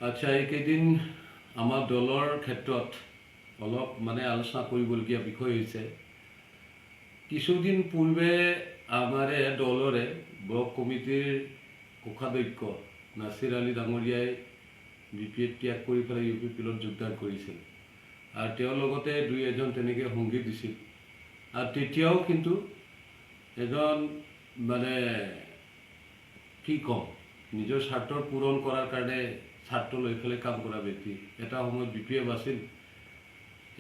আচ্ছা, এইকেইদিন আমাৰ দলৰ ক্ষেত্ৰত অলপ আলোচনা কৰিবলগীয়া বিষয় হৈছে, কিছুদিন পূৰ্বে আমাৰে দলৰে ব্লক কমিটিৰ কোষাধ্যক্ষ নাছিৰ আলী ডাঙৰীয়াই BPF ত্যাগ কৰি পেলাই UPPলত যোগদান কৰিছিল আৰু তেওঁৰ লগতে দুই এজন তেনেকৈ সংগী দিছিল। আৰু তেতিয়াও কিন্তু এজন কি ক'ম, নিজৰ স্বাৰ্থৰ পূৰণ কৰাৰ কাৰণে স্বাৰ্থ লৈ পেলাই কাম কৰা ব্যক্তি। এটা সময়ত BPF আছিল,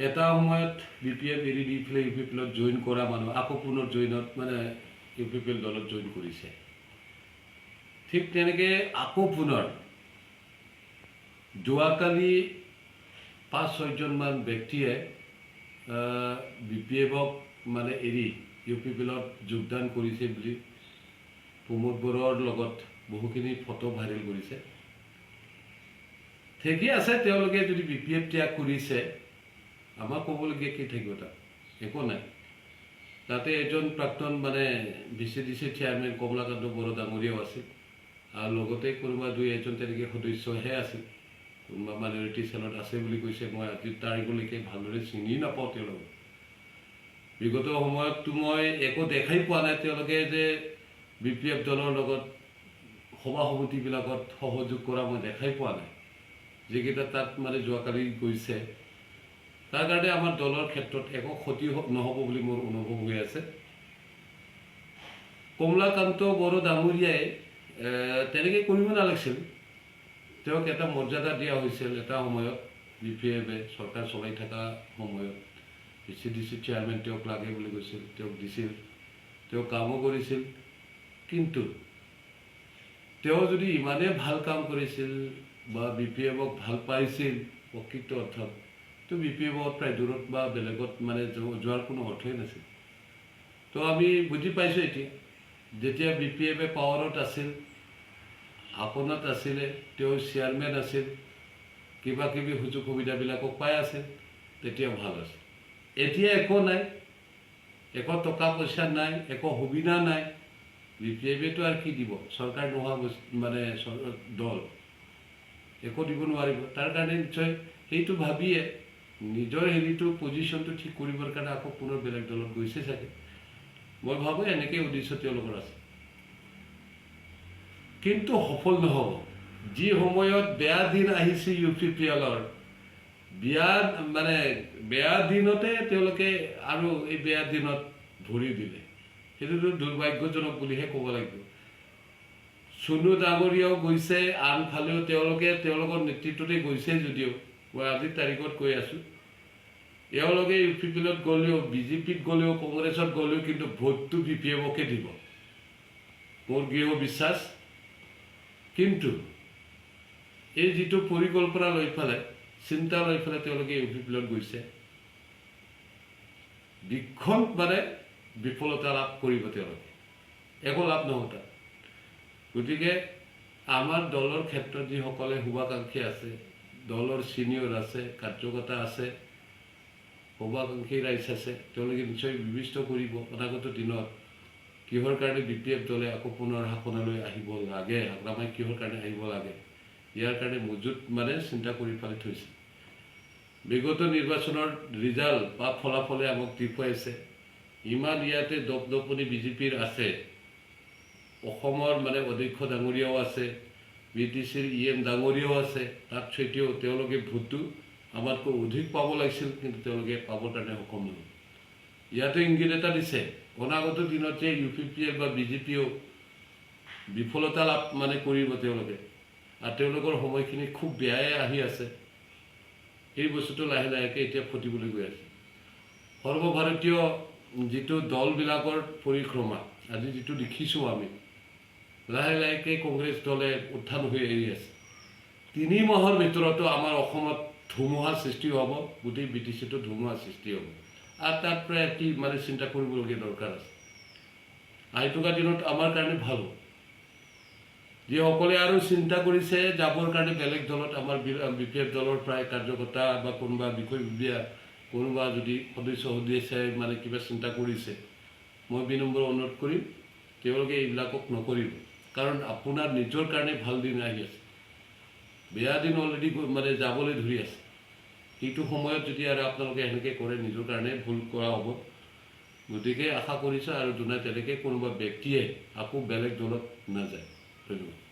এটা সময়ত BPF এৰি দি পেলাই UPPলত জইন কৰা মানুহ আকৌ পুনৰ UPPL দলত জইন কৰিছে। ঠিক তেনেকৈ আকৌ পুনৰ যোৱাকালি 5-6জনমান ব্যক্তিয়ে BPFক এৰি UPPলত যোগদান কৰিছে বুলি প্ৰমোদ বড়োৰ লগত বহুখিনি ফটো ভাইৰেল কৰিছে। ঠিকেই আছে, তেওঁলোকে যদি BPF ত্যাগ কৰিছে, আমাৰ ক'বলগীয়া কি থাকিব? তাত একো নাই। তাতে এজন প্ৰাক্তন VCDC চেয়াৰমেন কমলাকান্ত বড়ো ডাঙৰীয়াও আছিল আৰু লগতে কোনোবা দুই এজন তেনেকৈ সদস্যহে আছিল। কোনোবা মাইনৰিটি চেলত আছে বুলি কৈছে। মই আজিৰ তাৰিখলৈকে ভালদৰে চিনি নাপাওঁ তেওঁলোকক। বিগত সময়ততো মই একো দেখাই পোৱা নাই তেওঁলোকে যে BPF দলৰ লগত সভা সমিতিবিলাকত সহযোগ কৰা মই দেখাই পোৱা নাই। যিকেইটা তাত যোৱাকালি গৈছে, তাৰ কাৰণে আমাৰ দলৰ ক্ষেত্ৰত একো ক্ষতি নহ'ব বুলি মোৰ অনুভৱ হৈ আছে। কমলাকান্ত বড়ো ডাঙৰীয়াই তেনেকৈ কৰিব নালাগিছিল। তেওঁক এটা মৰ্যাদা দিয়া হৈছিল। এটা সময়ত BPFে চৰকাৰ চলাই থকা সময়ত VCDC চেয়াৰমেন তেওঁক লাগে বুলি কৈছিল, তেওঁক দিছিল, তেওঁ কামো কৰিছিল। কিন্তু তেওঁ যদি ইমানেই ভাল কাম কৰিছিল বা BPFক ভাল পাইছিল প্ৰকৃত অৰ্থত, তো BPFত প্ৰায় দূৰত বা বেলেগত যোৱাৰ কোনো অৰ্থই নাছিল। তো আমি বুজি পাইছোঁ এতিয়া, যেতিয়া BPFে পাৱাৰত আছিল, আসনত আছিলে, তেওঁ চেয়াৰমেন আছিল, কিবা কিবি সুযোগ সুবিধাবিলাকো পাই আছিল, তেতিয়া ভাল আছিল। এতিয়া একো নাই, একো টকা পইচা নাই, একো সুবিধা নাই। BPFেতো আৰু কি দিব? চৰকাৰ নোহোৱা দল একো দিব নোৱাৰিব। তাৰ কাৰণে নিশ্চয় সেইটো ভাবিয়ে নিজৰ পজিশ্যনটো ঠিক কৰিবৰ কাৰণে আকৌ পুনৰ বেলেগ দলত গৈছে চাগে। মই ভাবোঁ এনেকৈ উদ্দেশ্য তেওঁলোকৰ আছে, কিন্তু সফল নহ'ব। যি সময়ত বেয়া দিন আহিছে UPPLৰ, বেয়া দিনতে তেওঁলোকে আৰু এই বেয়া দিনত ভৰি দিলে। সেইটোতো দুৰ্ভাগ্যজনক বুলিহে ক'ব লাগিব। সোণু ডাঙৰীয়াও গৈছে, আনফালেও তেওঁলোকৰ নেতৃত্বতে গৈছে যদিও, মই আজিৰ তাৰিখত কৈ আছোঁ, এওঁলোকে UPPলত গ'লেও, BJPত গ'লেও, কংগ্ৰেছত গ'লেও কিন্তু ভোটটো BPFকে দিব, মোৰ দৃঢ় বিশ্বাস। কিন্তু এই যিটো পৰিকল্পনা লৈ পেলাই, চিন্তা লৈ পেলাই তেওঁলোকে UPPলত গৈছে, বিক্ষণ বিফলতা লাভ কৰিব তেওঁলোকে, একো লাভ নহ'ব তাত। গতিকে আমাৰ দলৰ ক্ষেত্ৰত যিসকলে শুভাকাংক্ষী আছে, দলৰ ছিনিয়ৰ আছে, কাৰ্যকৰ্তা আছে, শুভাকাংক্ষী ৰাইজ আছে, তেওঁলোকে নিশ্চয় বিবেচনা কৰিব অনাগত দিনত কিহৰ কাৰণে BPF দলে আকৌ পুনৰ শাসনলৈ আহিব লাগে, হাগ্ৰামাই কিহৰ কাৰণে আহিব লাগে, ইয়াৰ কাৰণে মজুত চিন্তা কৰি পেলাই থৈছে। বিগত নিৰ্বাচনৰ ৰিজাল্ট বা ফলাফলে আমাক দেখুৱাইছে, ইমান ইয়াতে দপদপনি BJPৰ আছে। অসমৰ অধ্যক্ষ ডাঙৰীয়াও আছে, BTCৰ EM ডাঙৰীয়াও আছে, তাত সৈতেও তেওঁলোকে ভোটটো আমাতকৈ অধিক পাব লাগিছিল, কিন্তু তেওঁলোকে পাবৰ কাৰণে সক্ষম নহ'ল। ইয়াতে ইংগিত এটা দিছে, অনাগত দিনত যে UPPL বা BJPও বিফলতা লাভ কৰিব তেওঁলোকে, আৰু তেওঁলোকৰ সময়খিনি খুব বেয়াই আহি আছে। এই বস্তুটো লাহে লাহেকৈ এতিয়া ফুটিবলৈ গৈ আছে। সৰ্বভাৰতীয় যিটো দলবিলাকৰ পৰিক্ৰমা আজি যিটো দেখিছোঁ আমি, লাহে লাহেকৈ কংগ্ৰেছ দলে উত্থান হৈ আহি আছে। 3 মাহৰ ভিতৰতো আমাৰ অসমত ধুমুহাৰ সৃষ্টি হ'ব, গোটেই BTCটো ধুমুহাৰ সৃষ্টি হ'ব। আৰু তাত প্ৰায় কি চিন্তা কৰিবলগীয়া দৰকাৰ আছে। আহি থকা দিনত আমাৰ কাৰণে ভাল হ'ব। যিসকলে আৰু চিন্তা কৰিছে যাবৰ কাৰণে বেলেগ দলত, আমাৰ BPF দলৰ প্ৰায় কাৰ্যকৰ্তা বা কোনোবা বিষয়ববীয়া, কোনোবা যদি সদস্যাই কিবা চিন্তা কৰিছে, মই বিনম্ৰ অনুৰোধ কৰিম তেওঁলোকে এইবিলাকক নকৰিব। কাৰণ আপোনাৰ নিজৰ কাৰণে ভাল দিন আহি আছে। বেয়া দিন অলৰেডি মানে যাবলৈ ধৰি আছে। সেইটো সময়ত যদি আৰু আপোনালোকে এনেকৈ কৰে নিজৰ কাৰণে ভুল কৰা হ'ব। গতিকে আশা কৰিছোঁ আৰু যোনে তেনেকৈ কোনোবা ব্যক্তিয়ে আকৌ বেলেগ দলত নাযায়। ধন্যবাদ।